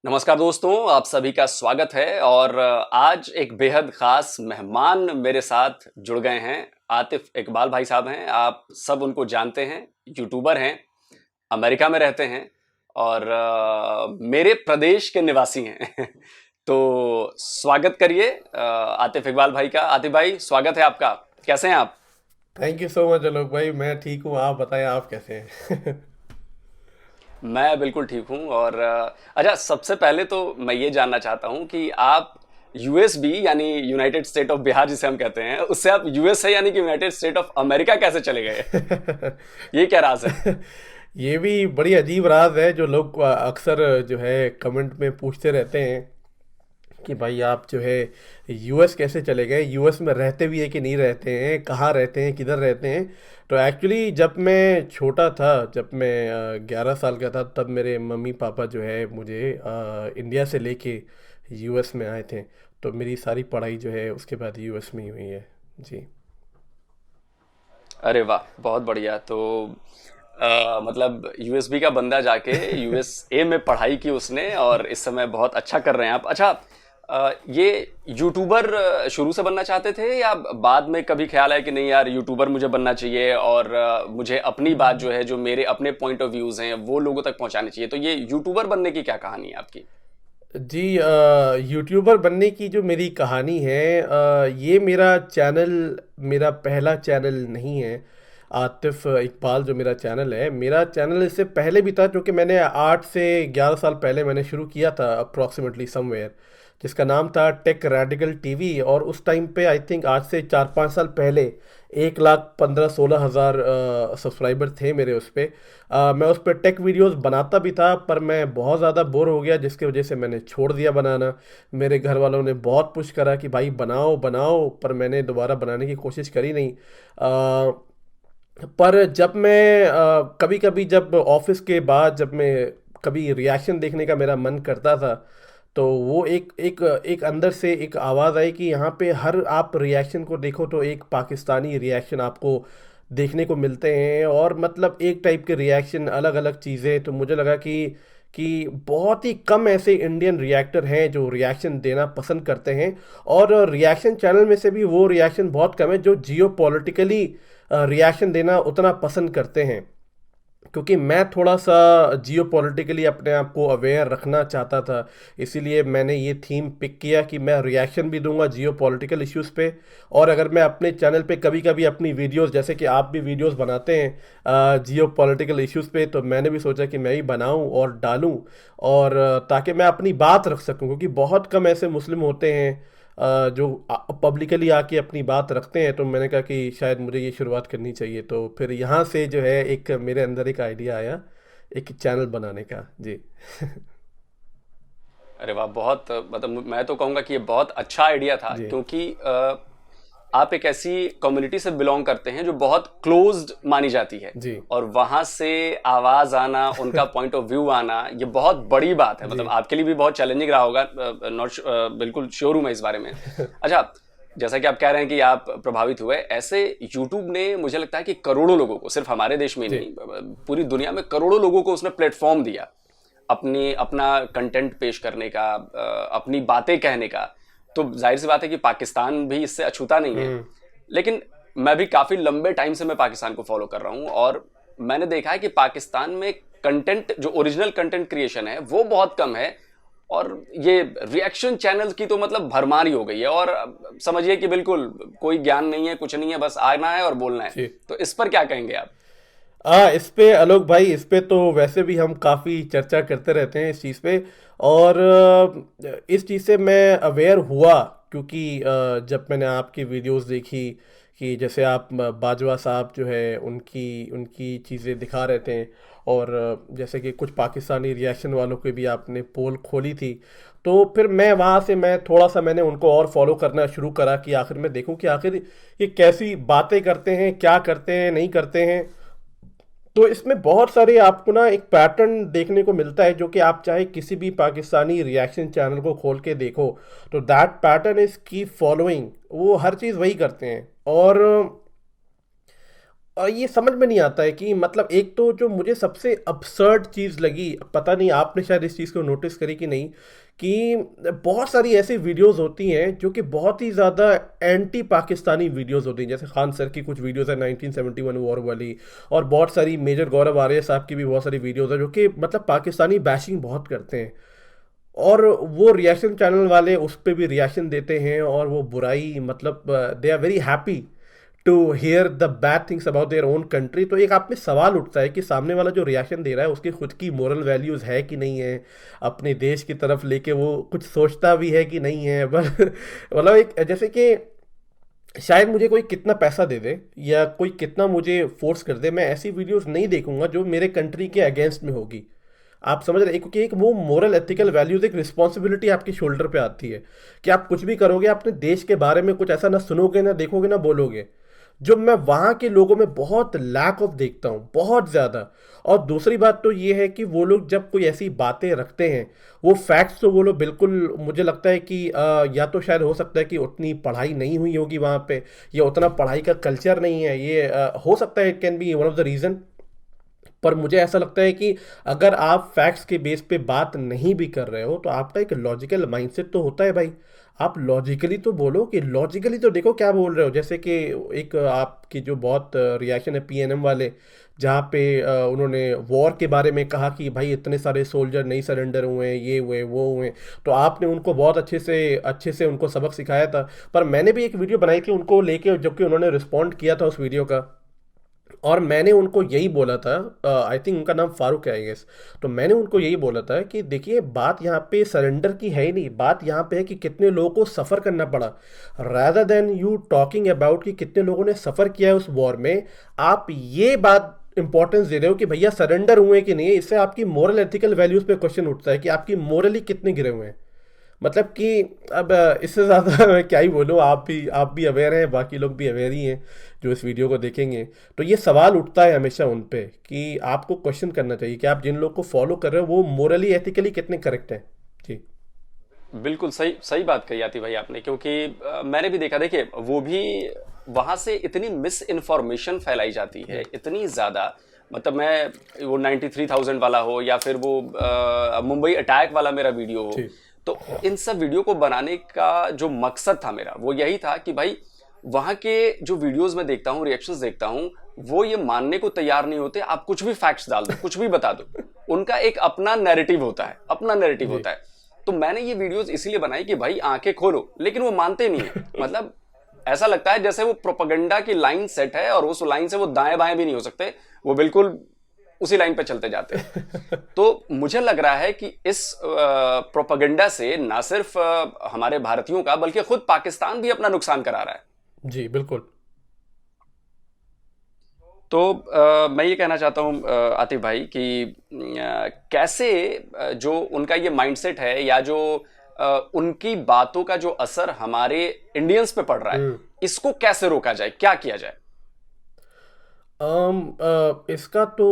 नमस्कार दोस्तों, आप सभी का स्वागत है। और आज एक बेहद ख़ास मेहमान मेरे साथ जुड़ गए हैं। आतिफ़ इकबाल भाई साहब हैं, आप सब उनको जानते हैं, यूट्यूबर हैं, अमेरिका में रहते हैं और मेरे प्रदेश के निवासी हैं। तो स्वागत करिए आतिफ़ इकबाल भाई का। आतिफ़ भाई, स्वागत है आपका। कैसे हैं आप? थैंक यू सो मच आलोक भाई। मैं ठीक हूँ, आप बताएं आप कैसे हैं। मैं बिल्कुल ठीक हूँ। और अच्छा, सबसे पहले तो मैं ये जानना चाहता हूँ कि आप यूएसबी यानी यूनाइटेड स्टेट ऑफ बिहार जिसे हम कहते हैं, उससे आप यूएसए यानी कि यूनाइटेड स्टेट ऑफ अमेरिका कैसे चले गए? ये क्या राज है? ये भी बड़ी अजीब राज है जो लोग अक्सर जो है कमेंट में पूछते रहते हैं कि भाई आप जो है यूएस कैसे चले गए, यूएस में रहते भी है कि नहीं रहते हैं, कहाँ रहते हैं, किधर रहते हैं। तो एक्चुअली जब मैं छोटा था, जब मैं 11 साल का था, तब मेरे मम्मी पापा जो है मुझे इंडिया से लेके यूएस में आए थे। तो मेरी सारी पढ़ाई जो है उसके बाद यूएस में ही हुई है। जी। अरे वाह, बहुत बढ़िया। तो मतलब यूएसबी का बंदा जाके यूएसए में पढ़ाई की उसने और इस समय बहुत अच्छा कर रहे हैं आप। अच्छा, ये यूट्यूबर शुरू से बनना चाहते थे या बाद में कभी ख्याल है कि नहीं यार, यूट्यूबर मुझे बनना चाहिए और मुझे अपनी बात जो है, जो मेरे अपने पॉइंट ऑफ व्यूज हैं, वो लोगों तक पहुंचानी चाहिए? तो ये यूट्यूबर बनने की क्या कहानी है आपकी? जी, यूट्यूबर बनने की जो मेरी कहानी है, ये मेरा चैनल, मेरा पहला चैनल नहीं है। आतिफ इकबाल जो मेरा चैनल है, मेरा चैनल इससे पहले भी था, क्योंकि मैंने 8 से 11 साल पहले मैंने शुरू किया था अप्रॉक्सीमेटली समवेयर, जिसका नाम था टेक रेडिकल टीवी। और उस टाइम पे आई थिंक आज से 4-5 साल पहले 1,15-16 हज़ार सब्सक्राइबर थे मेरे उस पर। मैं उस पर टेक वीडियोस बनाता भी था, पर मैं बहुत ज़्यादा बोर हो गया, जिसकी वजह से मैंने छोड़ दिया बनाना। मेरे घर वालों ने बहुत पुश करा कि भाई बनाओ बनाओ, पर मैंने दोबारा बनाने की कोशिश करी नहीं। पर जब मैं कभी कभी जब ऑफिस के बाद जब मैं कभी रिएक्शन देखने का मेरा मन करता था, तो वो एक एक एक अंदर से एक आवाज़ आई कि यहाँ पे हर आप रिएक्शन को देखो तो एक पाकिस्तानी रिएक्शन आपको देखने को मिलते हैं, और मतलब एक टाइप के रिएक्शन, अलग अलग चीज़ें। तो मुझे लगा कि बहुत ही कम ऐसे इंडियन रिएक्टर हैं जो रिएक्शन देना पसंद करते हैं। और रिएक्शन चैनल में से भी वो रिएक्शन बहुत कम है जो जियो पॉलिटिकली रिएक्शन देना उतना पसंद करते हैं। क्योंकि मैं थोड़ा सा जियो पॉलिटिकली अपने आप को अवेयर रखना चाहता था, इसीलिए मैंने ये थीम पिक किया कि मैं रिएक्शन भी दूंगा जियो पॉलिटिकल इश्यूज़ पे। और अगर मैं अपने चैनल पे कभी कभी अपनी वीडियोस, जैसे कि आप भी वीडियोस बनाते हैं जियो पॉलिटिकल इश्यूज़ पे, तो मैंने भी सोचा कि मैं भी बनाऊं और डालूं, और ताकि मैं अपनी बात रख सकूं, क्योंकि बहुत कम ऐसे मुस्लिम होते हैं जो पब्लिकली आके अपनी बात रखते हैं। तो मैंने कहा कि शायद मुझे ये शुरुआत करनी चाहिए, तो फिर यहाँ से जो है एक मेरे अंदर एक आइडिया आया एक चैनल बनाने का। जी। अरे वाह, बहुत मतलब मैं तो कहूंगा कि ये बहुत अच्छा आइडिया था, जी। क्योंकि आप एक ऐसी कम्युनिटी से बिलोंग करते हैं जो बहुत क्लोज्ड मानी जाती है। जी। और वहां से आवाज आना, उनका पॉइंट ऑफ व्यू आना, ये बहुत बड़ी बात है। जी। मतलब आपके लिए भी बहुत चैलेंजिंग रहा होगा। नॉट बिल्कुल श्योर हूं मैं इस बारे में। अच्छा, जैसा कि आप कह रहे हैं कि आप प्रभावित हुए, ऐसे यूट्यूब ने मुझे लगता है कि करोड़ों लोगों को, सिर्फ हमारे देश में ही जी। नहीं, पूरी दुनिया में करोड़ों लोगों को उसने प्लेटफॉर्म दिया अपनी अपना कंटेंट पेश करने का, अपनी बातें कहने का। तो जाहिर सी बात है कि पाकिस्तान भी इससे अछूता नहीं है। हम्म। लेकिन मैं भी काफी लंबे टाइम से मैं पाकिस्तान को फॉलो कर रहा हूं और मैंने देखा है कि पाकिस्तान में कंटेंट, जो ओरिजिनल कंटेंट क्रिएशन है, वो बहुत कम है। और ये रिएक्शन चैनल की तो मतलब भरमार ही हो गई है। और समझिए कि बिल्कुल कोई ज्ञान नहीं है, कुछ नहीं है, बस आना है और बोलना है। जी। तो इस पर क्या कहेंगे आप? इस पे आलोक भाई, इस पे तो वैसे भी हम काफ़ी चर्चा करते रहते हैं इस चीज़ पे। और इस चीज़ से मैं अवेयर हुआ, क्योंकि जब मैंने आपकी वीडियोस देखी कि जैसे आप बाजवा साहब जो है उनकी उनकी चीज़ें दिखा रहे थे, और जैसे कि कुछ पाकिस्तानी रिएक्शन वालों की भी आपने पोल खोली थी, तो फिर मैं वहाँ से मैं थोड़ा सा मैंने उनको और फॉलो करना शुरू करा कि आखिर में देखूं कि आखिर ये कैसी बातें करते हैं, क्या करते हैं, नहीं करते हैं। तो इसमें बहुत सारे आपको ना एक पैटर्न देखने को मिलता है, जो कि आप चाहे किसी भी पाकिस्तानी रिएक्शन चैनल को खोल के देखो, तो that pattern is keep following, वो हर चीज़ वही करते हैं। और और ये समझ में नहीं आता है कि मतलब एक तो जो मुझे सबसे absurd चीज़ लगी, पता नहीं आपने शायद इस चीज़ को नोटिस करी कि नहीं, कि बहुत सारी ऐसी वीडियोस होती हैं जो कि बहुत ही ज़्यादा एंटी पाकिस्तानी वीडियोस होती हैं। जैसे खान सर की कुछ वीडियोस है 1971 वॉर वाली, और बहुत सारी मेजर गौरव आर्य साहब की भी बहुत सारी वीडियोस है जो कि मतलब पाकिस्तानी बैशिंग बहुत करते हैं। और वो रिएक्शन चैनल वाले उस पे भी रिएक्शन देते हैं, और वो बुराई मतलब they are very happy to hear the bad things about their own country. तो एक आप में सवाल उठता है कि सामने वाला जो रिएक्शन दे रहा है उसकी खुद की मोरल वैल्यूज़ है कि नहीं है, अपने देश की तरफ लेके वो कुछ सोचता भी है कि नहीं है। बस मतलब एक जैसे कि शायद मुझे कोई कितना पैसा दे दे या कोई कितना मुझे फोर्स कर दे, मैं ऐसी वीडियोस नहीं देखूंगा जो मेरे कंट्री के अगेंस्ट में होगी। आप समझ रहे हैं? क्योंकि एक वो मोरल एथिकल वैल्यूज, एक रिस्पॉन्सिबिलिटी आपके शोल्डर पे आती है कि आप कुछ भी करोगे, अपने देश के बारे में कुछ ऐसा ना सुनोगे, ना देखोगे, ना बोलोगे, जो मैं वहाँ के लोगों में बहुत लैक ऑफ देखता हूँ, बहुत ज़्यादा। और दूसरी बात तो ये है कि वो लोग जब कोई ऐसी बातें रखते हैं, वो फैक्ट्स तो वो लोग बिल्कुल, मुझे लगता है कि या तो शायद हो सकता है कि उतनी पढ़ाई नहीं हुई होगी वहाँ पे, या उतना पढ़ाई का कल्चर नहीं है, ये हो सकता है, it can be one of the reason. पर मुझे ऐसा लगता है कि अगर आप फैक्ट्स के बेस पे बात नहीं भी कर रहे हो तो आपका एक लॉजिकल माइंडसेट तो होता है भाई। आप लॉजिकली तो बोलो, कि लॉजिकली तो देखो क्या बोल रहे हो। जैसे कि एक आपकी जो बहुत रिएक्शन है पीएनएम वाले, जहाँ पे उन्होंने वॉर के बारे में कहा कि भाई इतने सारे सोल्जर नहीं सरेंडर हुए हैं, ये हुए वो हुए, तो आपने उनको बहुत अच्छे से उनको सबक सिखाया था। पर मैंने भी एक वीडियो बनाई थी उनको लेके, जबकि उन्होंने रिस्पॉन्ड किया था उस वीडियो का, और मैंने उनको यही बोला था, आई थिंक उनका नाम फारूक है आई गेस। तो मैंने उनको यही बोला था कि देखिए बात यहाँ पे सरेंडर की है ही नहीं, बात यहाँ पे है कि कितने लोगों को सफ़र करना पड़ा। Rather than you talking about कि कितने लोगों ने सफ़र किया है उस वॉर में, आप ये बात इंपॉर्टेंस दे रहे हो कि भैया सरेंडर हुए कि नहीं। इससे आपकी मोरल एथिकल वैल्यूज़ पे क्वेश्चन उठता है कि आपकी मोरली कितने गिरे हुए हैं। मतलब कि अब इससे ज़्यादा मैं क्या ही बोलूँ, आप भी अवेयर हैं, बाकी लोग भी अवेयर ही हैं जो इस वीडियो को देखेंगे। तो ये सवाल उठता है हमेशा उन पे कि आपको क्वेश्चन करना चाहिए कि आप जिन लोग को फॉलो कर रहे हो वो मोरली एथिकली कितने करेक्ट हैं। जी। बिल्कुल सही सही बात कही आती भाई आपने, क्योंकि मैंने भी देखा, देखिए वो भी वहां से इतनी मिस इन्फॉर्मेशन फैलाई जाती है, इतनी ज्यादा। मतलब मैं वो 93,000 वाला हो या फिर वो मुंबई अटैक वाला मेरा वीडियो हो, जी। तो इन सब वीडियो को बनाने का जो मकसद था मेरा वो यही था कि भाई वहां के जो वीडियोस में देखता हूँ, रिएक्शंस देखता हूँ, वो ये मानने को तैयार नहीं होते। आप कुछ भी फैक्ट्स डाल दो, कुछ भी बता दो, उनका एक अपना नैरेटिव होता है, अपना नैरेटिव जी। होता है। तो मैंने ये वीडियोस इसीलिए बनाई कि भाई आंखें खोलो, लेकिन वो मानते नहीं है। मतलब ऐसा लगता है जैसे वो प्रोपेगेंडा की लाइन सेट है और उस लाइन से वो दाएं बाएं भी नहीं हो सकते, वो बिल्कुल उसी लाइन पे चलते जाते हैं। तो मुझे लग रहा है कि इस प्रोपेगेंडा से ना सिर्फ हमारे भारतीयों का बल्कि खुद पाकिस्तान भी अपना नुकसान करा रहा है। जी बिल्कुल। तो मैं ये कहना चाहता हूँ आतिफ भाई कि कैसे जो उनका ये माइंडसेट है या जो उनकी बातों का जो असर हमारे इंडियंस पे पड़ रहा है, इसको कैसे रोका जाए, क्या किया जाए? इसका तो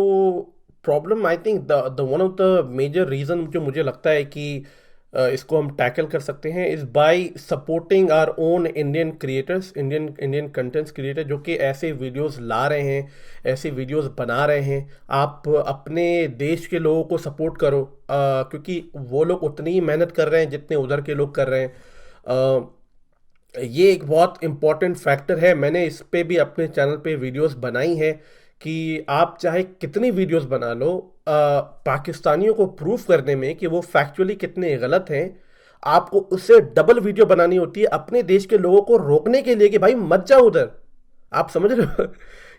problem I think the one of the major reason जो मुझे लगता है कि इसको हम टैकल कर सकते हैं is by supporting our own Indian creators, Indian contents creator जो कि ऐसे वीडियोस ला रहे हैं, ऐसे वीडियोस बना रहे हैं। आप अपने देश के लोगों को सपोर्ट करो, क्योंकि वो लोग उतनी ही मेहनत कर रहे हैं जितने उधर के लोग कर रहे हैं। ये एक बहुत इम्पॉर्टेंट फैक्टर है। मैंने इस पे भी अपने चैनल पे वीडियोस बनाई हैं कि आप चाहे कितनी वीडियोस बना लो, पाकिस्तानियों को प्रूफ करने में कि वो फैक्चुअली कितने गलत हैं, आपको उससे डबल वीडियो बनानी होती है अपने देश के लोगों को रोकने के लिए कि भाई मत जाओ उधर। आप समझ रहे हो?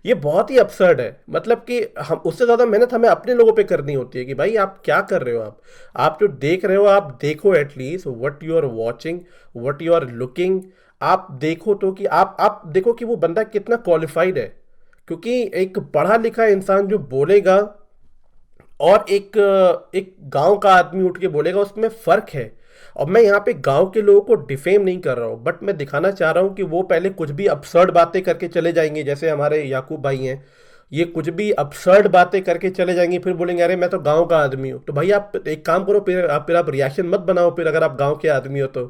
ये बहुत ही अपसर्ड है। मतलब कि हम उससे ज़्यादा मेहनत हमें अपने लोगों पे करनी होती है कि भाई आप क्या कर रहे हो, आप जो देख रहे हो आप देखो at least what you are watching, what you are looking. आप देखो तो कि आप देखो कि वो बंदा कितना क्वालिफाइड है। क्योंकि एक पढ़ा लिखा इंसान जो बोलेगा और एक गांव का आदमी उठ के बोलेगा, उसमें फ़र्क है। और मैं यहाँ पे गांव के लोगों को डिफेम नहीं कर रहा हूँ, बट मैं दिखाना चाह रहा हूँ कि वो पहले कुछ भी अपसर्ड बातें करके चले जाएंगे, जैसे हमारे याकूब भाई हैं, ये कुछ भी अपसर्ड बातें करके चले जाएंगे, फिर बोलेंगे अरे मैं तो गांव का आदमी हूँ। तो भाई आप एक काम करो, फिर आप रिएक्शन मत बनाओ फिर, अगर आप गांव के आदमी हो तो।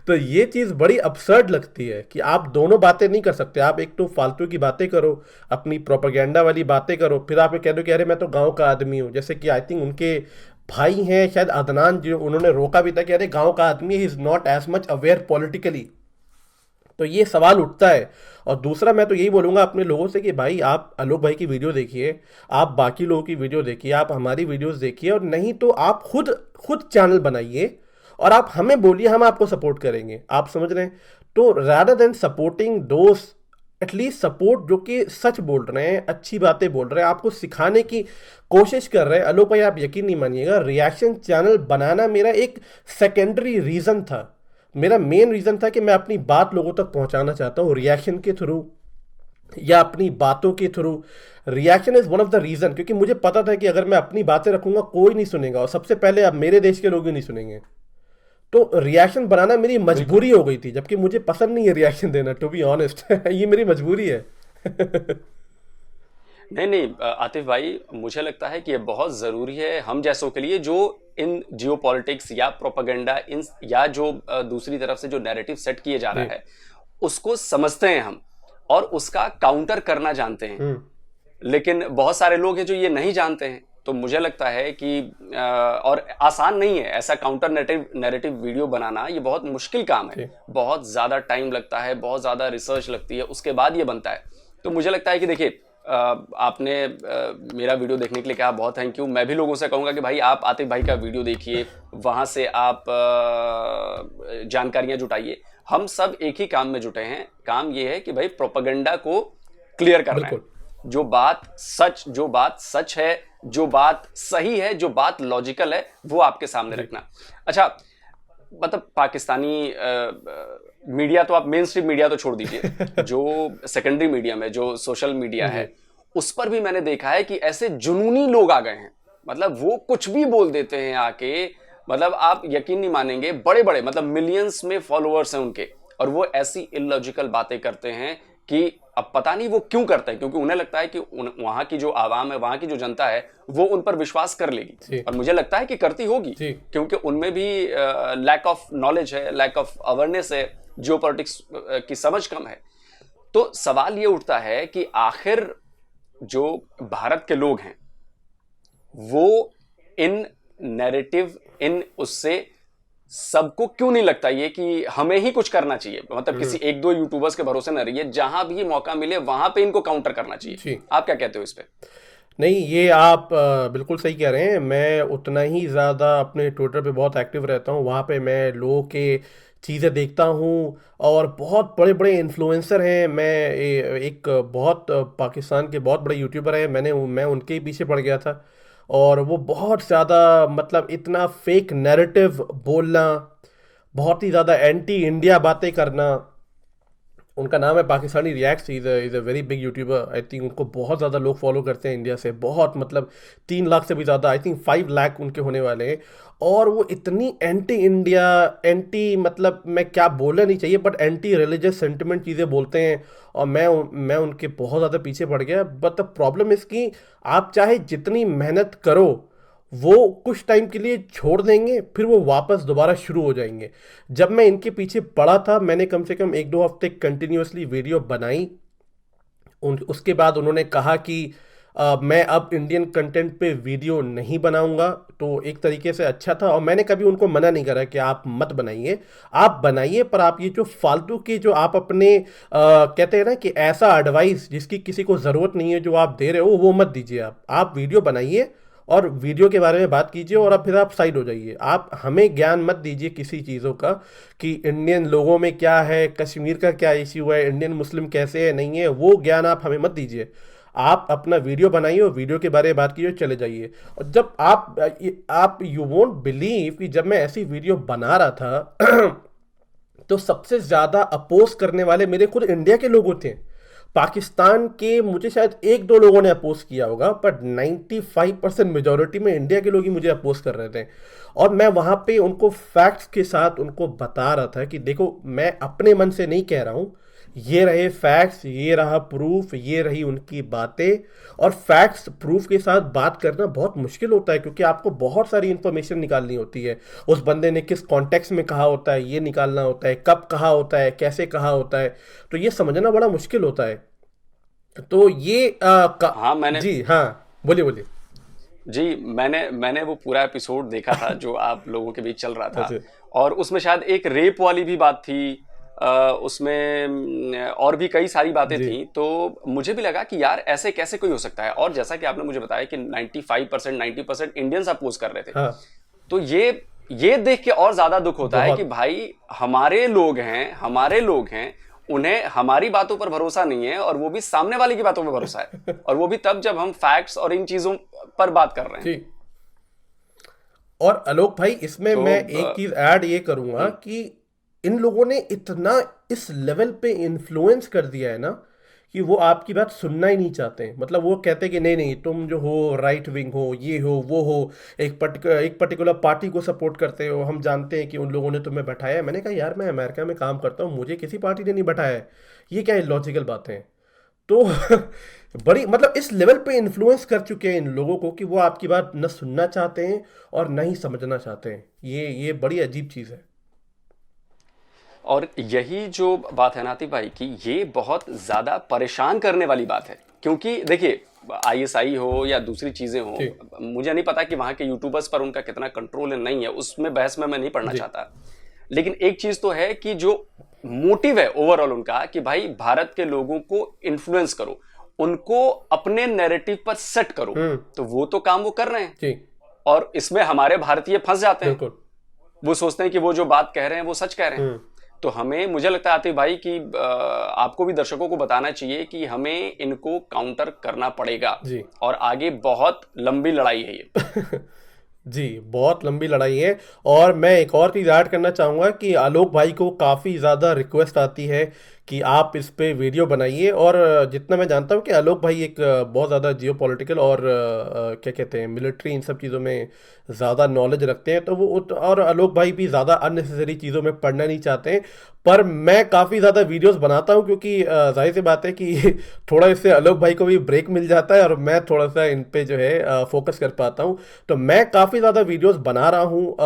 तो ये चीज़ बड़ी अपसर्ड लगती है कि आप दोनों बातें नहीं कर सकते। आप एक तो फालतू की बातें करो, अपनी प्रोपेगेंडा वाली बातें करो, फिर आप ये कह दो कि अरे मैं तो गांव का आदमी हूँ। जैसे कि आई थिंक उनके भाई हैं शायद अदनान, जो उन्होंने रोका भी था कि अरे गांव का आदमी is not as much aware politically. तो ये सवाल उठता है। और दूसरा मैं तो यही बोलूँगा अपने लोगों से कि भाई आप आलोक भाई की वीडियो देखिए, आप बाकी लोगों की वीडियो देखिए, आप हमारी वीडियोस देखिए, और नहीं तो आप खुद खुद चैनल बनाइए और आप हमें बोलिए, हम आपको सपोर्ट करेंगे। आप समझ रहे हैं? तो रादर देन सपोर्टिंग दोस्त, एटलीस्ट सपोर्ट जो कि सच बोल रहे हैं, अच्छी बातें बोल रहे हैं, आपको सिखाने की कोशिश कर रहे हैं। आलोक भाई आप यकीन नहीं मानिएगा, रिएक्शन चैनल बनाना मेरा एक सेकेंडरी रीज़न था। मेरा मेन रीज़न था कि मैं अपनी बात लोगों तक पहुंचाना चाहता हूँ रिएक्शन के थ्रू या अपनी बातों के through. Reaction is one of the reason, क्योंकि मुझे पता था कि अगर मैं अपनी बातें रखूंगा कोई नहीं सुनेगा, और सबसे पहले अब मेरे देश के लोग ही नहीं सुनेंगे। तो रिएक्शन बनाना मेरी बिल्कुल। मजबूरी हो गई थी, जबकि मुझे पसंद नहीं है रिएक्शन देना, टू बी ऑनेस्ट। ये मेरी मजबूरी है। नहीं नहीं आतिफ भाई, मुझे लगता है कि ये बहुत ज़रूरी है हम जैसों के लिए, जो इन जियो पॉलिटिक्स या प्रोपागेंडा इन या जो दूसरी तरफ से जो नैरेटिव सेट किए जा रहा जी। है उसको समझते हैं हम, और उसका काउंटर करना जानते हैं। हम्म। लेकिन बहुत सारे लोग हैं जो ये नहीं जानते हैं। तो मुझे लगता है कि और आसान नहीं है ऐसा काउंटर नैरेटिव नैरेटिव वीडियो बनाना, ये बहुत मुश्किल काम है। जी। बहुत ज़्यादा टाइम लगता है, बहुत ज़्यादा रिसर्च लगती है, उसके बाद ये बनता है। तो मुझे लगता है कि देखिए, आपने मेरा वीडियो देखने के लिए कहा, बहुत थैंक यू। मैं भी लोगों से कहूँगा कि भाई आप आतिफ भाई का वीडियो देखिए, वहाँ से आप जानकारियाँ जुटाइए। हम सब एक ही काम में जुटे हैं। काम ये है कि भाई प्रोपेगेंडा को क्लियर करना है। बिल्कुल। जो बात सच है, जो बात सही है, जो बात लॉजिकल है, वो आपके सामने जी। रखना। अच्छा, मतलब पाकिस्तानी मीडिया तो आप मेन स्ट्रीम मीडिया तो छोड़ दीजिए, जो सेकेंडरी मीडिया में जो सोशल मीडिया जी। है उस पर भी मैंने देखा है कि ऐसे जुनूनी लोग आ गए हैं। मतलब वो कुछ भी बोल देते हैं आके, मतलब आप यकीन नहीं मानेंगे, बड़े बड़े मतलब मिलियंस में फॉलोअर्स हैं उनके, और वो ऐसी इलॉजिकल बातें करते हैं कि अब पता नहीं वो क्यों करते हैं, क्योंकि उन्हें लगता है कि वहां की जो आवाम है, वहां की जो जनता है, वो उन पर विश्वास कर लेगी। जी। और मुझे लगता है कि करती होगी, जी। क्योंकि उनमें भी लैक ऑफ नॉलेज है, लैक ऑफ अवेयरनेस है, जियो पॉलिटिक्स की समझ कम है। तो सवाल ये उठता है कि आखिर जो भारत के लोग हैं वो इन नैरेटिव, इन उससे सबको क्यों नहीं लगता ये कि हमें ही कुछ करना चाहिए? मतलब किसी एक दो यूट्यूबर्स के भरोसे न रहिए, जहां भी मौका मिले वहां पे इनको काउंटर करना चाहिए। जी। आप क्या कहते हो इस पे? नहीं, ये आप बिल्कुल सही कह रहे हैं। मैं उतना ही ज़्यादा अपने ट्विटर पे बहुत एक्टिव रहता हूँ, वहाँ पे मैं लोगों के चीज़ें देखता हूँ, और बहुत बड़े बड़े इन्फ्लुएंसर हैं। एक बहुत पाकिस्तान के बहुत बड़े यूट्यूबर हैं, मैं उनके ही पीछे पड़ गया था। और वो बहुत ज़्यादा, मतलब इतना फेक नैरेटिव बोलना, बहुत ही ज़्यादा एंटी इंडिया बातें करना। उनका नाम है Pakistani reacts, is a very big YouTuber. I think उनको बहुत ज़्यादा लोग फॉलो करते हैं इंडिया से, बहुत, मतलब 3 लाख से भी ज़्यादा, आई थिंक 5 लाख उनके होने वाले हैं। और वो इतनी एंटी इंडिया, एंटी, मतलब मैं क्या बोलना नहीं चाहिए, बट एंटी रिलीजियस सेंटिमेंट चीज़ें बोलते हैं। और मैं उनके बहुत ज़्यादा पीछे पड़ गया। बट द प्रॉब्लम इसकी, आप चाहे जितनी मेहनत करो, वो कुछ टाइम के लिए छोड़ देंगे, फिर वो वापस दोबारा शुरू हो जाएंगे। जब मैं इनके पीछे पड़ा था, मैंने कम से कम 1-2 हफ्ते कंटिन्यूअसली वीडियो बनाई। उसके बाद उन्होंने कहा कि मैं अब इंडियन कंटेंट पे वीडियो नहीं बनाऊंगा। तो एक तरीके से अच्छा था, और मैंने कभी उनको मना नहीं करा कि आप मत बनाइए, आप बनाइए, पर आप ये जो फालतू के जो आप अपने कहते हैं ना कि ऐसा एडवाइस जिसकी किसी को ज़रूरत नहीं है जो आप दे रहे हो, वो मत दीजिए। आप वीडियो बनाइए और वीडियो के बारे में बात कीजिए, और अब फिर आप साइड हो जाइए। आप हमें ज्ञान मत दीजिए किसी चीज़ों का कि इंडियन लोगों में क्या है, कश्मीर का क्या इश्यू है, इंडियन मुस्लिम कैसे है, नहीं है, वो ज्ञान आप हमें मत दीजिए। आप अपना वीडियो बनाइए और वीडियो के बारे में बात कीजिए, चले जाइए। और जब आप यू वोंट बिलीव कि जब मैं ऐसी वीडियो बना रहा था तो सबसे ज़्यादा अपोज करने वाले मेरे खुद इंडिया के लोग थे। पाकिस्तान के मुझे शायद 1-2 लोगों ने अपोज किया होगा, बट 95% मेजोरिटी में इंडिया के लोग ही मुझे अपोज कर रहे थे। और मैं वहाँ पे उनको फैक्ट्स के साथ उनको बता रहा था कि देखो, मैं अपने मन से नहीं कह रहा हूँ, ये रहे फैक्ट्स, ये रहा प्रूफ, ये रही उनकी बातें। और फैक्ट्स प्रूफ के साथ बात करना बहुत मुश्किल होता है, क्योंकि आपको बहुत सारी इंफॉर्मेशन निकालनी होती है। उस बंदे ने किस कॉन्टेक्स्ट में कहा होता है ये निकालना होता है, कब कहा होता है, कैसे कहा होता है, तो ये समझना बड़ा मुश्किल होता है। तो ये हाँ मैंने जी हाँ, बोलिए बोलिए। जी मैंने मैंने वो पूरा एपिसोड देखा था जो आप लोगों के बीच चल रहा था। अच्छा। और उसमें शायद एक रेप वाली भी बात थी, उसमें और भी कई सारी बातें जी थी। तो मुझे भी लगा कि यार ऐसे कैसे कोई हो सकता है। और जैसा कि आपने मुझे बताया कि 95% 90% इंडियंस अपोज कर रहे थे, हाँ, तो ये देख के और ज्यादा दुख होता है कि बहुत। भाई हमारे लोग हैं, उन्हें हमारी बातों पर भरोसा नहीं है, और वो भी सामने वाले की बातों पर भरोसा है, और वो भी तब जब हम फैक्ट्स और इन चीजों पर बात कर रहे हैं। जी। और आलोक भाई, इसमें तो मैं एक चीज ऐड ये करूंगा हम्म, कि इन लोगों ने इतना इस लेवल पे इन्फ्लुएंस कर दिया है ना, कि वो आपकी बात सुनना ही नहीं चाहते। मतलब वो कहते हैं कि नहीं नहीं, तुम जो हो राइट विंग हो, ये हो वो हो, एक पर्टिकुलर पार्टी को सपोर्ट करते हो, हम जानते हैं कि उन लोगों ने तुम्हें बैठाया है। मैंने कहा यार, मैं अमेरिका में काम करता हूँ, मुझे किसी पार्टी ने नहीं बैठाया है। ये क्या इलॉजिकल बातें हैं। तो बड़ी मतलब इस लेवल पे इन्फ्लुएंस कर चुके हैं इन लोगों को, कि वो आपकी बात न सुनना चाहते हैं और न ही समझना चाहते हैं। ये बड़ी अजीब चीज़ है। और यही जो बात है नाती भाई की, ये बहुत ज्यादा परेशान करने वाली बात है। क्योंकि देखिए, आईएसआई हो या दूसरी चीजें हो, जी मुझे नहीं पता कि वहां के यूट्यूबर्स पर उनका कितना कंट्रोल है, नहीं है, उसमें बहस में मैं नहीं पढ़ना जी चाहता। लेकिन एक चीज तो है कि जो मोटिव है ओवरऑल उनका, कि भाई भारत के लोगों को इन्फ्लुएंस करो, उनको अपने नैरेटिव पर सेट करो, तो वो तो काम वो कर रहे हैं। जी और इसमें हमारे भारतीय फंस जाते हैं। बिल्कुल। वो सोचते हैं कि वो जो बात कह रहे हैं वो सच कह रहे हैं। हम्म। तो हमें, मुझे लगता है आतिफ भाई कि आपको भी दर्शकों को बताना चाहिए कि हमें इनको काउंटर करना पड़ेगा। जी और आगे बहुत लंबी लड़ाई है ये। जी, बहुत लंबी लड़ाई है। और मैं एक और चीज़ ऐड करना चाहूँगा कि आलोक भाई को काफ़ी ज़्यादा रिक्वेस्ट आती है कि आप इस पे वीडियो बनाइए। और जितना मैं जानता हूँ कि आलोक भाई एक बहुत ज़्यादा जियो पॉलिटिकल और क्या कहते हैं, मिलिट्री, इन सब चीज़ों में ज़्यादा नॉलेज रखते हैं। तो और आलोक भाई भी ज़्यादा अननेसेसरी चीज़ों में पढ़ना नहीं चाहते हैं। पर मैं काफ़ी ज़्यादा वीडियोस बनाता हूँ, क्योंकि जाहिर सी बात है कि थोड़ा इससे आलोक भाई को भी ब्रेक मिल जाता है, और मैं थोड़ा सा इन पे जो है फोकस कर पाता हूँ। तो मैं काफ़ी ज़्यादा वीडियोस बना रहा हूँ,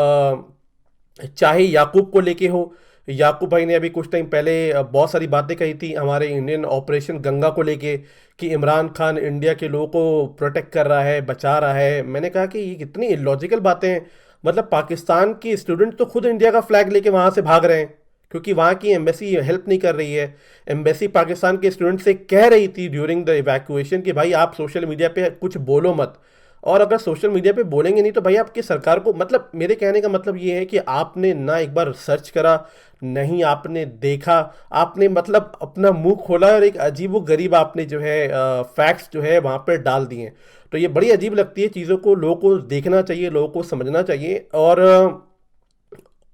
चाहे याकूब को लेके हो। याकूब भाई ने अभी कुछ टाइम पहले बहुत सारी बातें कही थी हमारे इंडियन ऑपरेशन गंगा को लेके, कि इमरान खान इंडिया के लोगों को प्रोटेक्ट कर रहा है, बचा रहा है। मैंने कहा कि ये कितनी इलॉजिकल बातें हैं। मतलब पाकिस्तान की स्टूडेंट तो खुद इंडिया का फ्लैग लेके वहाँ से भाग रहे हैं, क्योंकि वहाँ की एम्बेसी हेल्प नहीं कर रही है। एम्बेसी पाकिस्तान के स्टूडेंट से कह रही थी ड्यूरिंग द इवैक्यूएशन कि भाई आप सोशल मीडिया पे कुछ बोलो मत। और अगर सोशल मीडिया पे बोलेंगे नहीं तो भाई आपकी सरकार को, मतलब मेरे कहने का मतलब ये है कि आपने ना एक बार सर्च करा, नहीं आपने देखा, आपने मतलब अपना मुंह खोला और एक अजीब व गरीब आपने जो है फैक्ट्स जो है वहाँ पर डाल दिए। तो ये बड़ी अजीब लगती है चीज़ों को, लोगों को देखना चाहिए, लोगों को समझना चाहिए।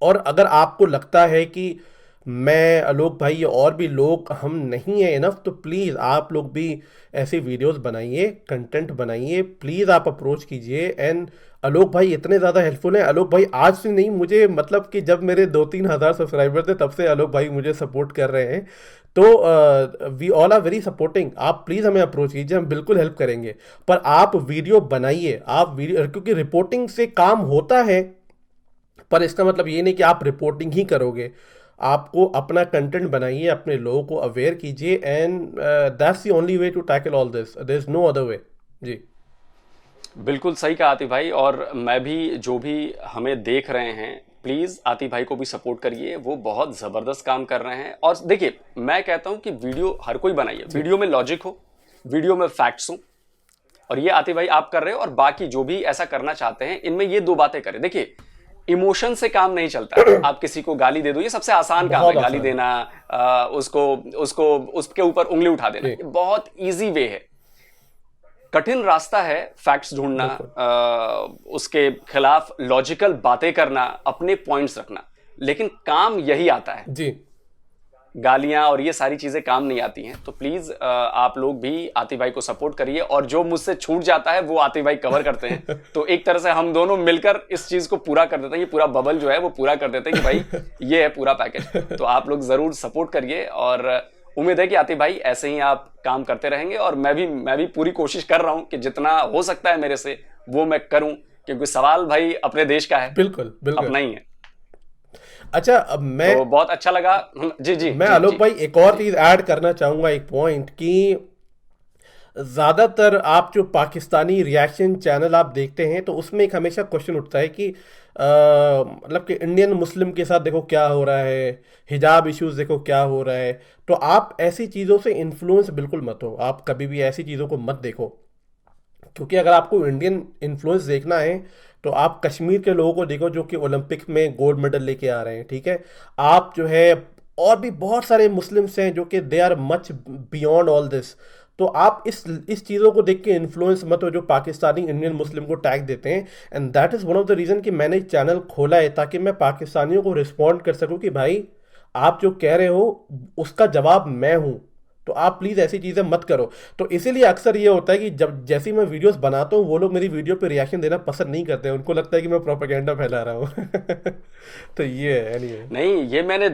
और अगर आपको लगता है कि मैं, आलोक भाई और भी लोग हम नहीं है इनफ, तो प्लीज़ आप लोग भी ऐसी वीडियोस बनाइए, कंटेंट बनाइए, प्लीज़ आप अप्रोच कीजिए। एंड आलोक भाई इतने ज़्यादा हेल्पफुल हैं। आलोक भाई आज से नहीं, मुझे मतलब कि जब मेरे 2-3 हज़ार सब्सक्राइबर थे तब से आलोक भाई मुझे सपोर्ट कर रहे हैं। तो we all are very supporting. आप प्लीज़ हमें अप्रोच कीजिए, हम बिल्कुल हेल्प करेंगे। पर आप वीडियो बनाइए, आप वीडियो, क्योंकि रिपोर्टिंग से काम होता है, पर इसका मतलब ये नहीं कि आप रिपोर्टिंग ही करोगे। आपको अपना कंटेंट बनाइए, अपने लोगों को अवेयर कीजिए, and that's the only way to tackle all this, there is no other way. जी बिल्कुल सही कहा आतिफ भाई। और मैं भी, जो भी हमें देख रहे हैं, प्लीज आतिफ भाई को भी सपोर्ट करिए, वो बहुत जबरदस्त काम कर रहे हैं। और देखिए, मैं कहता हूं कि वीडियो हर कोई बनाइए, वीडियो में लॉजिक हो, वीडियो में फैक्ट्स हो। और ये आतिफ भाई आप कर रहे हो, और बाकी जो भी ऐसा करना चाहते हैं, इनमें ये दो बातें करें। देखिए, इमोशन से काम नहीं चलता। आप किसी को गाली दे दो, ये सबसे आसान काम है, बहुत गाली आसान है। देना, उसको उसको उसके ऊपर उंगली उठा देना, जी ये बहुत इजी वे है। कठिन रास्ता है फैक्ट्स ढूंढना, बिल्कुल। उसके खिलाफ लॉजिकल बातें करना, अपने पॉइंट्स रखना, लेकिन काम यही आता है। जी गालियां और ये सारी चीजें काम नहीं आती हैं। तो प्लीज आप लोग भी आतिफ भाई को सपोर्ट करिए, और जो मुझसे छूट जाता है वो आतिफ भाई कवर करते हैं। तो एक तरह से हम दोनों मिलकर इस चीज को पूरा कर देते हैं, ये पूरा बबल जो है वो पूरा कर देते हैं कि भाई ये है पूरा पैकेज। तो आप लोग जरूर सपोर्ट करिए, और उम्मीद है कि आतिफ भाई ऐसे ही आप काम करते रहेंगे, और मैं भी पूरी कोशिश कर रहा हूं कि जितना हो सकता है मेरे से वो मैं करूं, क्योंकि सवाल भाई अपने देश का है, बिल्कुल बिल्कुल। अपना ही है। अच्छा, अब मैं तो बहुत अच्छा लगा। जी जी मैं जी आलोक जी भाई एक और जी। चीज ऐड करना चाहूंगा, एक पॉइंट कि ज़्यादातर आप जो पाकिस्तानी रिएक्शन चैनल आप देखते हैं तो उसमें एक हमेशा क्वेश्चन उठता है कि मतलब कि इंडियन मुस्लिम के साथ देखो क्या हो रहा है, हिजाब इश्यूज देखो क्या हो रहा है। तो आप ऐसी चीज़ों से इन्फ्लुएंस बिल्कुल मत हो, आप कभी भी ऐसी चीज़ों को मत देखो, क्योंकि अगर आपको इंडियन इन्फ्लुएंस देखना है तो आप कश्मीर के लोगों को देखो जो कि ओलंपिक में गोल्ड मेडल लेके आ रहे हैं, ठीक है। आप जो है, और भी बहुत सारे मुस्लिम्स हैं जो कि they are much beyond all this. तो आप इस चीज़ों को देख के इन्फ्लुएंस मत हो जो पाकिस्तानी इंडियन मुस्लिम को टैग देते हैं। And that is one of the reason कि मैंने चैनल खोला है, ताकि मैं पाकिस्तानियों को रिस्पॉन्ड कर सकूं कि भाई आप जो कह रहे हो उसका जवाब मैं हूं, तो आप प्लीज़ ऐसी चीज़ें मत करो। तो इसीलिए अक्सर ये होता है कि जब जैसे ही मैं वीडियोस बनाता हूँ वो लोग मेरी वीडियो पे रिएक्शन देना पसंद नहीं करते हैं, उनको लगता है कि मैं प्रोपेगेंडा फैला रहा हूँ। तो ये है एनीवे। नहीं, ये मैंने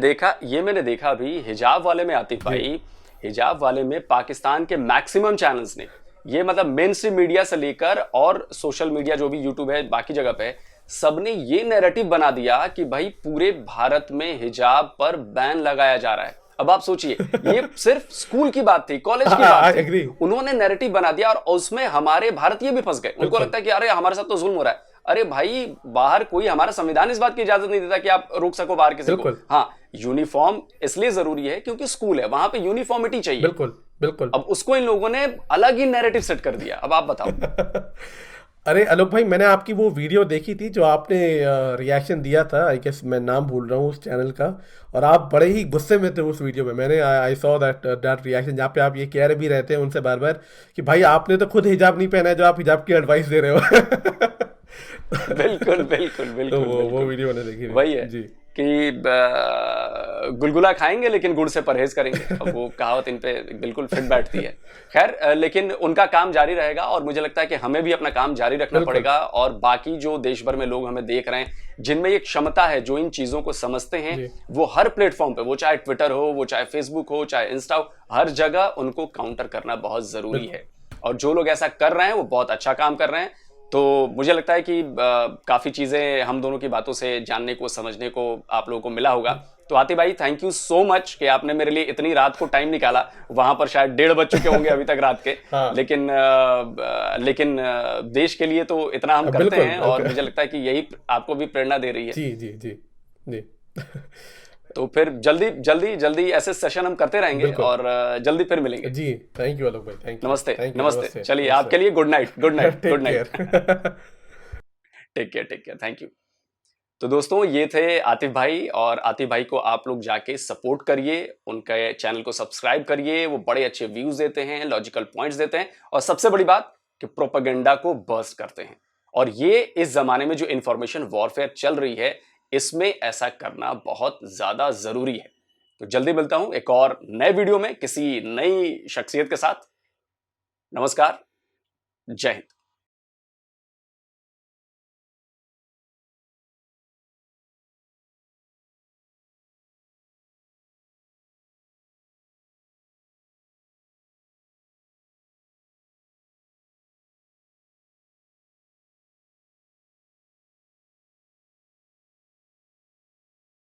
देखा भी हिजाब वाले में, आतिफ जी भाई, हिजाब वाले में पाकिस्तान के मैक्सिमम चैनल्स ने, ये मतलब मेन स्ट्रीम मीडिया से लेकर और सोशल मीडिया जो भी यूट्यूब है बाकी जगह पे, सबने ये नैरेटिव बना दिया कि भाई पूरे भारत में हिजाब पर बैन लगाया जा रहा है। अब आप सोचिए, ये सिर्फ स्कूल की बात थी, कॉलेज की बात आई थी, एग्री। उन्होंने नैरेटिव बना दिया और उसमें हमारे भारतीय भी फंस गए। उनको बिल्कुल लगता है कि अरे हमारे साथ तो जुल्म हो रहा है। अरे भाई, बाहर कोई, हमारा संविधान इस बात की इजाजत नहीं देता कि आप रोक सको बाहर किसी को। बिल्कुल हाँ, यूनिफॉर्म इसलिए जरूरी है क्योंकि स्कूल है, वहां पे यूनिफॉर्मिटी चाहिए। बिल्कुल बिल्कुल। अब उसको इन लोगों ने अलग ही नैरेटिव सेट कर दिया। अब आप बताओ। अरे आलोक भाई, मैंने आपकी वो वीडियो देखी थी जो आपने रिएक्शन दिया था, आई गेस मैं नाम भूल रहा हूँ उस चैनल का, और आप बड़े ही गुस्से में थे उस वीडियो में। मैंने आई सॉ दैट रिएक्शन जहाँ पे आप ये कह रहे भी रहते हैं उनसे बार बार कि भाई आपने तो खुद हिजाब नहीं पहना है जो आप हिजाब की एडवाइस दे रहे हो। बिल्कुल बिल्कुल तो बिल्कुल वो बिल्कुल। वीडियो मैंने देखी वही है थी जी। कि गुलगुला खाएंगे लेकिन गुड़ से परहेज करेंगे। अब वो कहावत इन पे बिल्कुल फिट बैठती है। खैर, लेकिन उनका काम जारी रहेगा और मुझे लगता है कि हमें भी अपना काम जारी रखना बिल्कुल पड़ेगा। और बाकी जो देश भर में लोग हमें देख रहे हैं, जिनमें ये क्षमता है, जो इन चीजों को समझते हैं, जी वो हर प्लेटफॉर्म पे, वो चाहे ट्विटर हो, वो चाहे फेसबुक हो, चाहे इंस्टा हो, हर जगह उनको काउंटर करना बहुत जरूरी बिल्कुल है। और जो लोग ऐसा कर रहे हैं वो बहुत अच्छा काम कर रहे हैं। तो मुझे लगता है कि काफी चीजें हम दोनों की बातों से जानने को, समझने को आप लोगों को मिला होगा। तो आतिफ भाई, थैंक यू सो मच कि आपने मेरे लिए इतनी रात को टाइम निकाला। वहां पर शायद 1:30 बज चुके होंगे अभी तक रात के। हाँ लेकिन देश के लिए तो इतना हम करते बिल्कुल हैं, और मुझे लगता है कि यही आपको भी प्रेरणा दे रही है। जी जी जी जी। तो फिर जल्दी जल्दी जल्दी ऐसे सेशन हम करते रहेंगे, बिल्कुल और जल्दी फिर मिलेंगे। जी। थैंक यू आलोक भाई, नमस्ते थैंक यू नमस्ते। नमस्ते चलिए, नमस्ते। आपके लिए good night, good night, good take night. Care. Take care, thank you. तो दोस्तों, ये थे आतिफ भाई, और आतिफ भाई को आप लोग जाके सपोर्ट करिए, उनके चैनल को सब्सक्राइब करिए। वो बड़े अच्छे व्यूज देते हैं, लॉजिकल पॉइंट्स देते हैं, और सबसे बड़ी बात कि प्रोपेगेंडा को बर्स्ट करते हैं। और ये इस जमाने में जो इंफॉर्मेशन वॉरफेयर चल रही है, इसमें ऐसा करना बहुत ज्यादा जरूरी है। तो जल्दी मिलता हूं एक और नए वीडियो में किसी नई शख्सियत के साथ। नमस्कार, जय हिंद।